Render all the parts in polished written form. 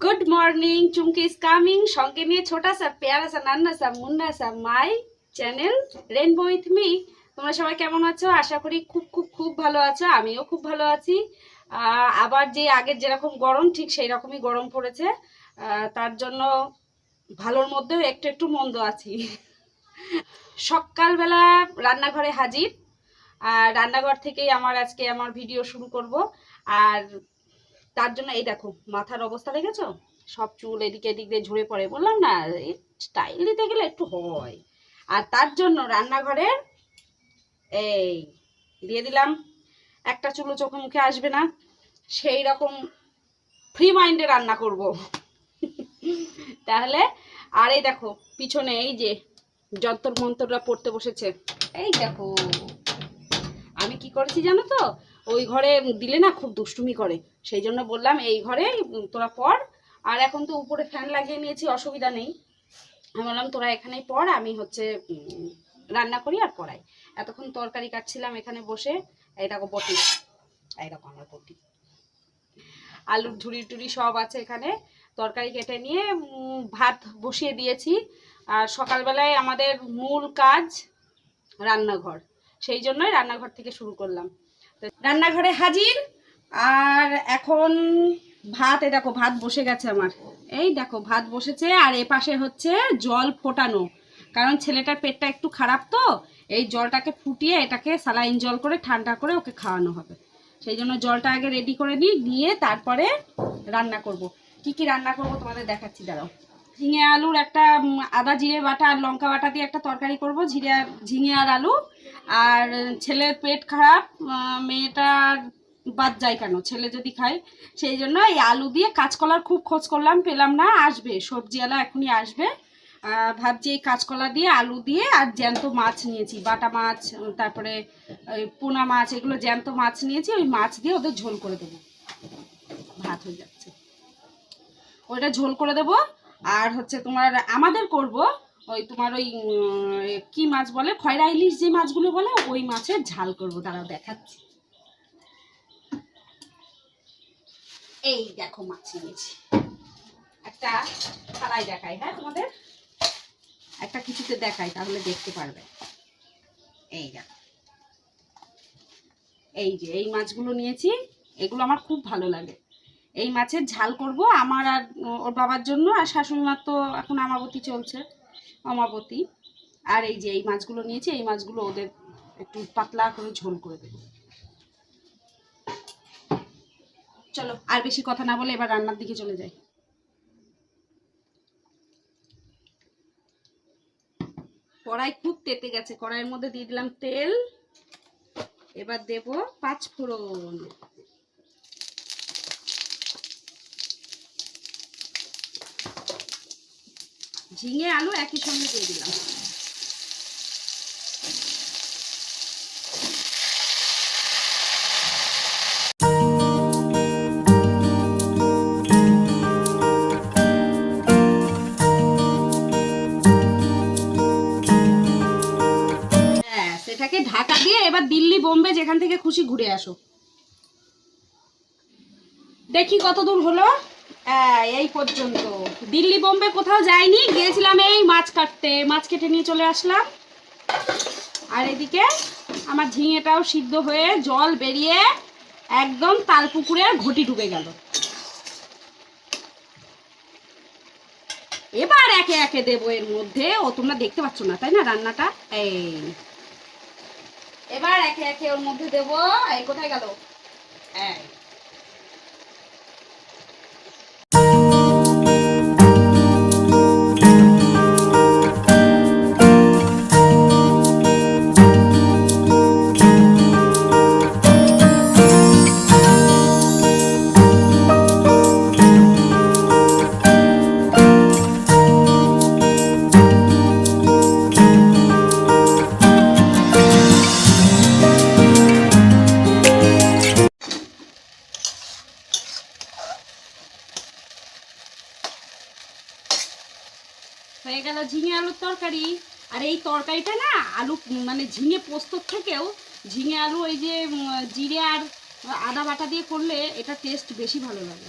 Good morning. Chumki is coming संगे निये छोटा सा प्यारा सा नान्ना सा मुन्ना सा माई চ্যানেল রেইনবো উইথ মি। তোমরা সবাই কেমন আছো? আশা করি খুব খুব খুব ভালো আছো। আমিও খুব ভালো আছি। আবার যে আগের যেরকম গরম ঠিক সেই রকমই গরম পড়েছে। তার জন্য ভালোর মধ্যেও একটু একটু মন্দ আছি। সকালবেলা রান্নাঘরে হাজির। আর রান্নাঘর থেকেই আজকে আমার ভিডিও শুরু করব। আর তার জন্য এই দেখো মাথার অবস্থা দেখেছো, সব চুল এদিকে এদিক দিয়ে ঝরে পড়ে। বললাম না স্টাইল দিতে গেলে একটু হয়। আর তার জন্য রান্নাঘরে এই দিয়ে দিলাম, একটা চুলো চোখে মুখে আসবে না, সেই রকম ফ্রি মাইন্ডে রান্না করব। তাহলে আর এই দেখো পিছনে এই যে যন্তর মন্তররা পড়তে বসেছে। এই দেখো আমি কি করেছি জানো তো, ওই ঘরে দিলে না খুব দুষ্টুমি করে, সেই জন্য বললাম এই ঘরে তোরা পড়। আর এখন তো উপরে ফ্যান লাগিয়ে নিয়েছি, অসুবিধা নেই। আমি বললাম তোরা এখানেই পড়, আমি রান্না করি আর পড়াই। এতক্ষণ তরকারি কাটছিলাম এখানে বসে। এই দেখো বটি, এই দেখো আমার বটি, আলুর ঝুড়ি টুড়ি সব আছে এখানে। তরকারি কেটে নিয়ে ভাত বসিয়ে দিয়েছি। আর সকালবেলায় আমাদের মূল কাজ রান্নাঘর, সেই জন্যই রান্নাঘর থেকে শুরু করলাম। রান্নাঘরে হাজির। আর এখন ভাত, এই দেখো ভাত বসে গেছে আমার। এই দেখো ভাত বসেছে, আর এ পাশে হচ্ছে জল ফোটানো, কারণ ছেলেটার পেটটা একটু খারাপ, তো এই জলটাকে ফুটিয়ে এটাকে স্যালাইন জল করে ঠান্ডা করে ওকে খাওয়ানো হবে। সেই জন্য জলটা আগে রেডি করে নিয়ে তারপরে রান্না করব। কি কি রান্না করব তোমাদের দেখাচ্ছি, দাঁড়াও। ঝিঙে আলুর একটা আদা জিরে বাটা আর লঙ্কা বাটা দিয়ে একটা তরকারি করব, ঝিঙে আর আলু। আর ছেলের পেট খারাপ, মেয়েটার বাদ যায় কেন, ছেলে যদি খায়, সেই জন্য এই আলু দিয়ে কাঁচকলার খুব খোঁজ করলাম, পেলাম না। আসবে সবজিওয়ালা, এখনই আসবে। ভাবছি এই কাঁচকলা দিয়ে আলু দিয়ে, আর জ্যান্ত মাছ নিয়েছি, বাটা মাছ, তারপরে পোনা মাছ, এগুলো জ্যান্ত মাছ নিয়েছি। ওই মাছ দিয়ে ওদের ঝোল করে দেবো। ভাত হয়ে যাচ্ছে, ওইটা ঝোল করে দেবো। আর হচ্ছে তোমার আমাদের করব ওই তোমার ওই কি মাছ বলে, খয়রা ইলিশ যে মাছগুলো বলে, ওই মাছের ঝাল করব। দাঁড়াও দেখাচ্ছি। এই দেখো মাছ নিয়েছি, একটা থালায় দেখাই, হ্যাঁ তোমাদের একটা কিছুতে দেখাই, তাহলে দেখতে পারবে। এই দেখো, এই যে এই মাছগুলো নিয়েছি, এগুলো আমার খুব ভালো লাগে। এই মাছের ঝাল করব আমার আর ওর বাবার জন্য। আর শাশুড়ি মার তো এখন আমাবতী চলছে, অমাবতী। আর এই যে এই মাছগুলো নিয়েছি, এই মাছগুলো ওদের একটু পাতলা করে ঝোল করে দেবো। চলো আর বেশি কথা না বলে এবার রান্নার দিকে চলে যাই। কড়াই খুব তেতে গেছে, কড়াইয়ের মধ্যে দিয়ে দিলাম তেল। এবার দেব 5 ফোড়ন। ঝিঙে আলু একই সঙ্গে দিয়ে দিলাম। সেটাকে ঢাকা দিয়ে এবার দিল্লি বোম্বে যেখান থেকে খুশি ঘুরে আসো। দেখি কত দূর হলো। এই পর্যন্ত। দিল্লি বোম্বে কোথাও যাইনি, গিয়েছিলাম এই মাছ কাটতে, মাছ কেটে নিয়ে চলে আসলাম। আর এদিকে আমার ঝিঙেটাও সিদ্ধ হয়ে জল বেরিয়ে একদম তালপুকুরের ঘটি ডুবে গেল। এবার একে একে দেবো এর মধ্যে। ও তোমরা দেখতে পাচ্ছ না তাই না রান্নাটা? এই এবার একে একে ওর মধ্যে দেবো। এই কোথায় গেল? এই হয়ে গেল ঝিঙে আলুর তরকারি। আর এই তরকারিটা না আলু মানে ঝিঙে পোস্তর থেকেও ঝিঙে আলু ওই যে জিরে আর আদা বাটা দিয়ে করলে এটা টেস্ট বেশি ভালো লাগে।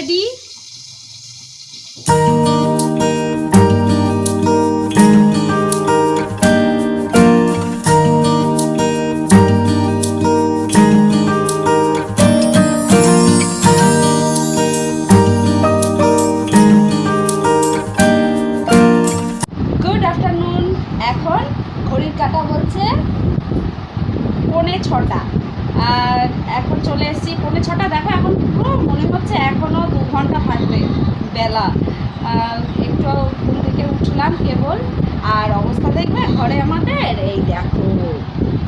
রেডি। Good afternoon. এখন ঘড়ির কাঁটা বলছে 5:45, আর এখন চলে এসেছি 5:45। দেখো এখন পুরো মনে হচ্ছে এখনও 2 ঘন্টা থাকবে বেলা। একটু ঘুম থেকে উঠলাম কেবল, আর অবস্থা দেখবে ঘরে আমাদের। এই দেখো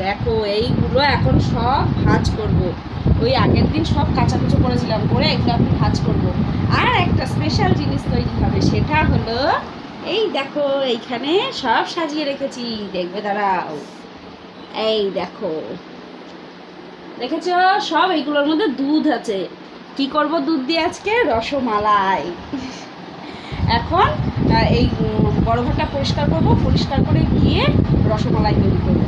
দেখো, এইগুলো এখন সব ভাজ করব। ওই আগের দিন সব কাঁচাকুচো করেছিলাম, করে এগুলো এখন ভাজ করব। আর একটা স্পেশাল জিনিস তৈরি হবে, সেটা হলো এই দেখো, এইখানে সব সাজিয়ে রেখেছি, দেখবে দাঁড়াও। এই দেখো, দেখেছ সব, এইগুলোর মধ্যে দুধ আছে। কি করব দুধ দিয়ে আজকে? রসমালাই। এখন এই বড় ঘরটা পরিষ্কার করব, পরিষ্কার করে গিয়ে রসমালাই তৈরি করবো।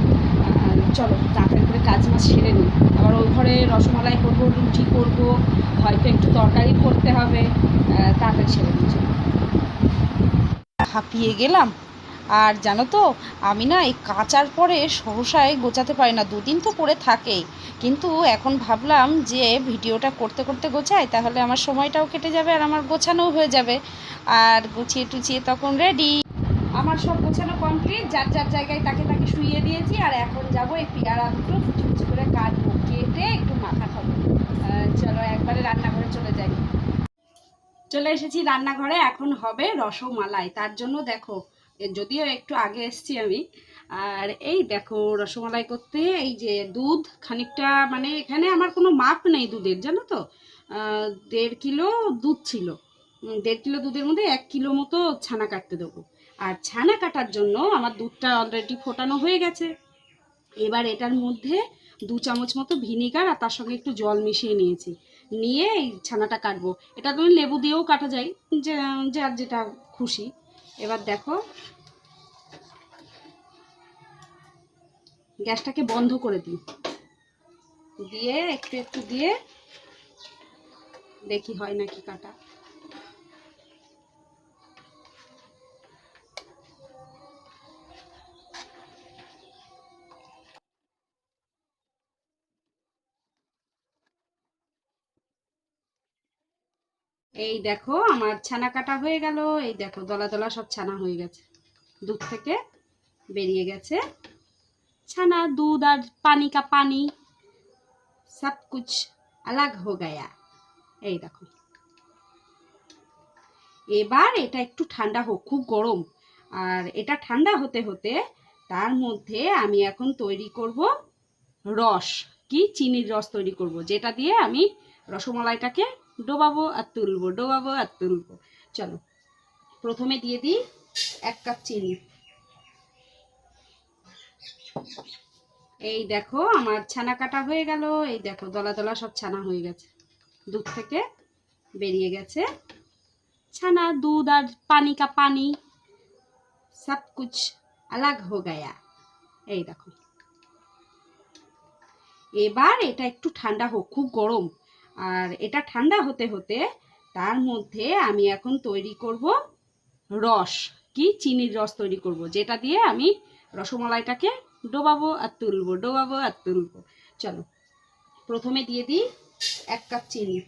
চলো তাড়াতাড়ি করে কাজ মাছ সেরে নিই। আবার ওই ঘরে রসমালাই করব, রুটি করব, হয়তো একটু তরকারি করতে হবে। তাড়াতাড়ি সেরে নিচ্ছি। হাঁপিয়ে গেলাম। আর জানো তো, আমি না এই কাচার পরে সহসায় গোছাতে পারি না, 2 দিন তো পরে থাকেই। কিন্তু এখন ভাবলাম যে ভিডিওটা করতে করতে গোছাই, তাহলে আমার সময়টাও কেটে যাবে আর আমার গোছানোও হয়ে যাবে। আর গুছিয়ে টুছিয়ে তখন রেডি। আমার সব গোছানো কমপ্লিট, যার যার জায়গায় তাকে তাকে শুইয়ে দিয়েছি। আর এখন যাব এই পেয়ারা দুটো কুচি কুচি করে কাটবো, কেটে একটু মাখা খাবো। চলো একবারে রান্নাঘরে চলে যাই। চলে এসেছি রান্নাঘরে, এখন হবে রসমালাই। তার জন্য দেখো, যদিও একটু আগে এসেছি আমি। আর এই দেখো রসমালাই করতে এই যে দুধ খানিকটা, মানে এখানে আমার কোনো মাপ নেই দুধের, জানো তো। 1.5 কিলো দুধ ছিল। 1.5 কিলো দুধের মধ্যে 1 কিলো মতো ছানা কাটতে দেবো। আর ছানা কাটার জন্য আমার দুধটা অলরেডি ফোটানো হয়ে গেছে। এবার এটার মধ্যে 2 চামচ মতো ভিনিগার আর তার সঙ্গে একটু জল মিশিয়ে নিয়েছি। নিয়ে এই ছানাটা কাটবো। এটা তুমি লেবু দিয়েও কাটা যায়, যে যার যেটা খুশি। এবার দেখো, গ্যাসটাকে বন্ধ করে দিই, দিয়ে একটু একটু দিয়ে দেখি হয় নাকি কাটা। এই দেখো আমার ছানা কাটা হয়ে গেল। এই দেখো দলা দলা সব ছানা হয়ে গেছে, দুধ থেকে বেরিয়ে গেছে ছানা। दूध और पानी का पानी सब कुछ अलग हो गया। এই দেখো, এবার এটা একটু ঠান্ডা হোক, খুব গরম। আর এটা ঠান্ডা হতে হতে তার মধ্যে আমি এখন তৈরি করব রস, কি চিনির রস তৈরি করব, যেটা দিয়ে আমি রসমালাইটাকে ডোবাবো আর তুলবো, ডোবাবো আর তুলবো। চলো প্রথমে দিয়ে দিই 1 কাপ চিনি। এই দেখো আমার ছানা কাটা হয়ে গেল। এই দেখো দলা দলা সব ছানা হয়ে গেছে, দুধ থেকে বেরিয়ে গেছে ছানা। दूध और पानी का पानी सब कुछ अलग हो गया। এই দেখো, এবার এটা একটু ঠান্ডা হোক, খুব গরম। আর এটা ঠান্ডা হতে হতে তার মধ্যে আমি এখন তৈরি করব রস, কি চিনির রস তৈরি করব, যেটা দিয়ে আমি রসমালাইটাকে ডোবাবো আর তুলবো, ডোবাবো আর তুলবো। চলো প্রথমে দিয়ে দিই 1 কাপ চিনি।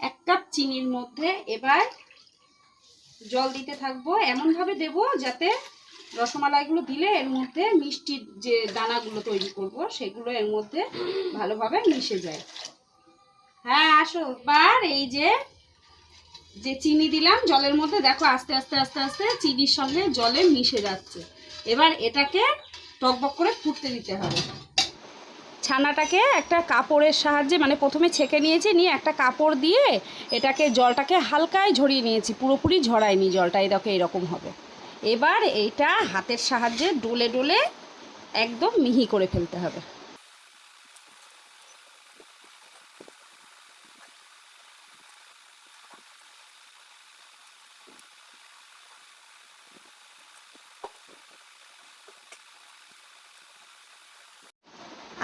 1 কাপ চিনির মধ্যে এবার জল দিতে থাকবো, এমনভাবে দেবো যাতে রসমালাইগুলো দিলে এর মধ্যে মিষ্টির যে দানাগুলো তৈরি করব সেগুলো এর মধ্যে ভালোভাবে মিশে যায়। হ্যাঁ আসো। এবার এই যে যে চিনি দিলাম জলের মধ্যে, দেখো আস্তে আস্তে আস্তে আস্তে চিনির সঙ্গে জলে মিশে যাচ্ছে। এবার এটাকে টকবক করে ফুটতে দিতে হবে। ছানাটাকে একটা কাপড়ের সাহায্যে, মানে প্রথমে ছেঁকে নিয়েছি, নিয়ে একটা কাপড় দিয়ে এটাকে জলটাকে হালকায় ঝরিয়ে নিয়েছি, পুরোপুরি ঝরাইনি জলটা। এই দেখো এরকম হবে। এবার এইটা হাতের সাহায্যে ডলে ডলে একদম মিহি করে ফেলতে হবে।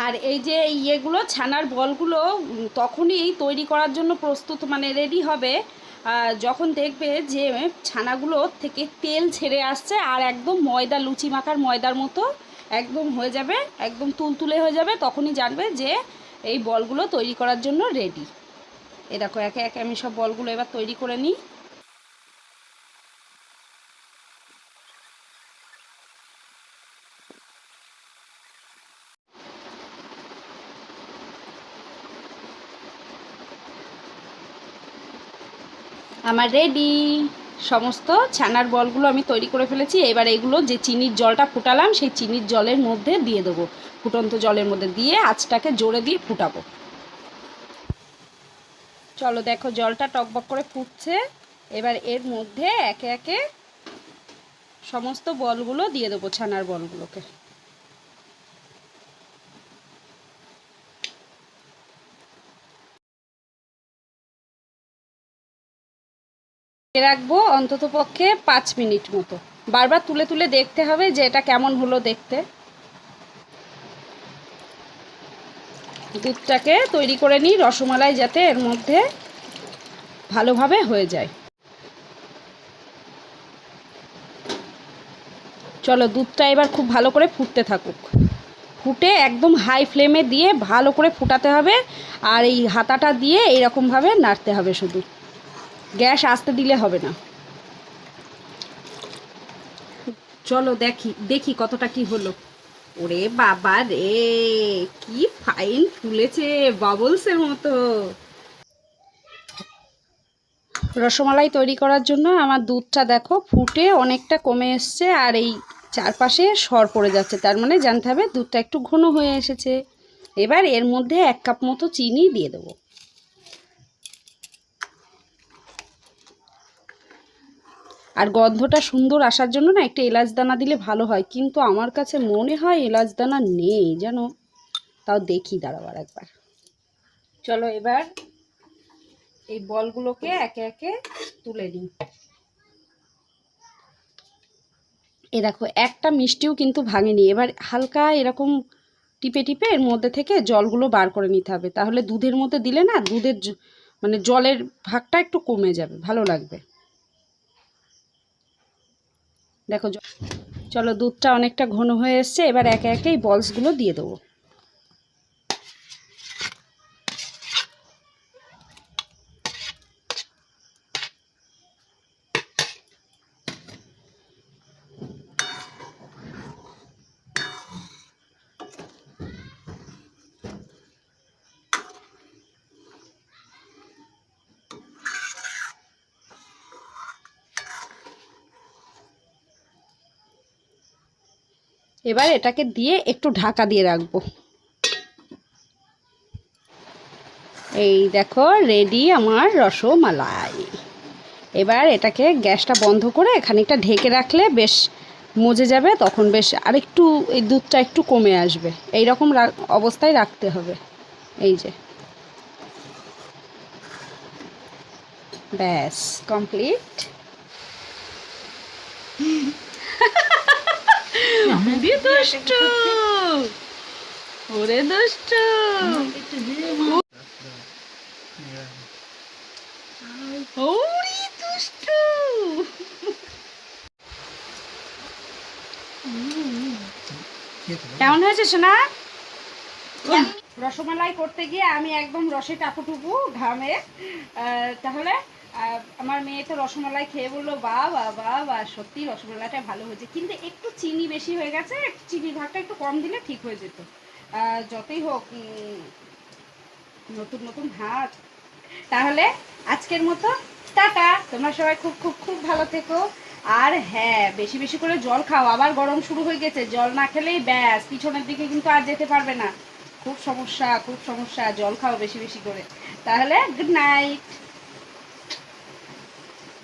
আর আর এই যে ইয়েগুলো ছানার বলগুলো তখনই তৈরি করার জন্য প্রস্তুত মানে রেডি হবে যখন দেখবে যে ছানাগুলো থেকে তেল ছেড়ে আসছে আর একদম ময়দা লুচি মাখার ময়দার মতো একদম হয়ে যাবে, একদম তুলতুলে হয়ে যাবে, তখনই জানবে যে এই বলগুলো তৈরি করার জন্য রেডি। এ দেখো একে একে আমি সব বলগুলো এবার তৈরি করে নিই। আমার রেডি সমস্ত ছানার বলগুলো আমি তৈরি করে ফেলেছি। এবার এগুলো যে চিনির জলটা ফুটালাম সেই চিনির জলের মধ্যে দিয়ে দেবো, ফুটন্ত জলের মধ্যে দিয়ে আঁচটাকে জোরে দিয়ে ফুটাবো। চলো দেখো জলটা টকবক করে ফুটছে। এবার এর মধ্যে একে একে সমস্ত বলগুলো দিয়ে দেবো, ছানার বলগুলোকে। রাখবো অন্তত পক্ষে 5 মিনিট মতো, বারবার তুলে তুলে দেখতে হবে যে এটা কেমন হলো দেখতে। দুধটাকে তৈরি করে নিই রসমালাই যাতে এর মধ্যে ভালোভাবে হয়ে যায়। চলো দুধটা এবার খুব ভালো করে ফুটতে থাকুক, ফুটে একদম হাই ফ্লেমে দিয়ে ভালো করে ফুটাতে হবে। আর এই হাতাটা দিয়ে এইরকমভাবে নাড়তে হবে, শুধু গ্যাস আস্তে দিলে হবে না। চলো দেখি দেখি কতটা কি হলো। ওরে বাবা রে, কি ফাইন ফুলেছে, বাবলসের মতো। রসমালাই তৈরি করার জন্য আমার দুধটা দেখো ফুটে অনেকটা কমে এসছে আর এই চারপাশে সর পড়ে যাচ্ছে, তার মানে জানতে হবে দুধটা একটু ঘন হয়ে এসেছে। এবার এর মধ্যে 1 কাপ মতো চিনি দিয়ে দেবো। আর গন্ধটা সুন্দর আসার জন্য না একটা এলাচ দানা দিলে ভালো হয়, কিন্তু আমার কাছে মনে হয় এলাচ দানা নেই জানো, তাও দেখি দাঁড়াবার একবার। চলো এবার এই বলগুলোকে একে একে তুলে নিই। এ দেখো একটা মিষ্টিও কিন্তু ভাঙেনি। এবার হালকা এরকম টিপে টিপে এর মধ্যে থেকে জলগুলো বার করে নিতে হবে, তাহলে দুধের মধ্যে দিলে না দুধের মানে জলের ভাগটা একটু কমে যাবে, ভালো লাগবে। দেখো চলো দুধটা অনেকটা ঘন হয়ে এসছে, এবার একে একে এই বলসগুলো দিয়ে দেবো। এবার এটাকে দিয়ে একটু ঢাকা দিয়ে রাখবো। এই দেখো রেডি আমার রসমালাই। এবার এটাকে গ্যাসটা বন্ধ করে খানিকটা ঢেকে রাখলে বেশ মজে যাবে, তখন বেশ আরেকটু এই দুধটা একটু কমে আসবে, এই রকম অবস্থায় রাখতে হবে। এই যে ব্যাস কমপ্লিট। ওরে দুষ্টু, ওরে দুষ্টু, ওরে দুষ্টু। কেমন হয়েছে সোনা? রসমালাই করতে গিয়ে আমি একদম রসে টাপুটুপু ঘামে। তাহলে আমার মেয়ে তো রসমালাই খেয়ে বললো বাবা বাবা সত্যি রসমালাইটা ভালো হয়েছে, কিন্তু একটু চিনি বেশি হয়ে গেছে, চিনির ভাগটা একটু কম দিলে ঠিক হয়ে যেত। যতই হোক নতুন নতুন হাত। তাহলে আজকের মতো টাটা, তোমরা সবাই খুব খুব খুব ভালো থেকো। আর হ্যাঁ, বেশি বেশি করে জল খাও, আবার গরম শুরু হয়ে গেছে, জল না খেলেই ব্যাস পিছনের দিকে কিন্তু আর যেতে পারবে না, খুব সমস্যা খুব সমস্যা। জল খাও বেশি বেশি করে। তাহলে গুড নাইট।